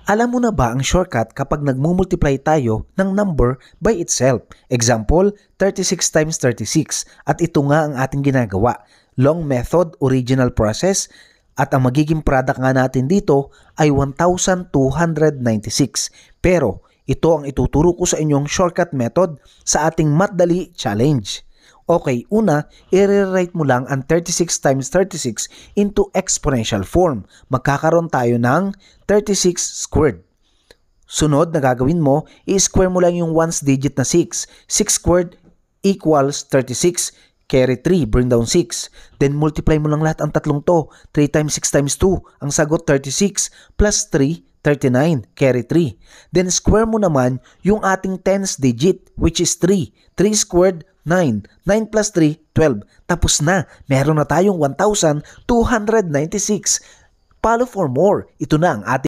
Alam mo na ba ang shortcut kapag nagmumultiply tayo ng number by itself? Example, 36 times 36. At ito nga ang ating ginagawa. Long method, original process. At ang magiging product nga natin dito ay 1,296. Pero ito ang ituturo ko sa inyong shortcut method sa ating Math-Dali Challenge. Okay, una, i-rewrite mo lang ang 36 times 36 into exponential form. Magkakaroon tayo ng 36 squared. Sunod na gagawin mo, i-square mo lang yung ones digit na 6. 6 squared equals 36. Carry 3, bring down 6. Then multiply mo lang lahat ang tatlong to. 3 times 6 times 2. Ang sagot 36 plus 3, 39, carry 3. Then square mo naman yung ating tens digit which is 3. 3 squared, 9. 9 plus 3, 12. Tapos na. Meron na tayong 1,296. Follow for more. Ito na ang ating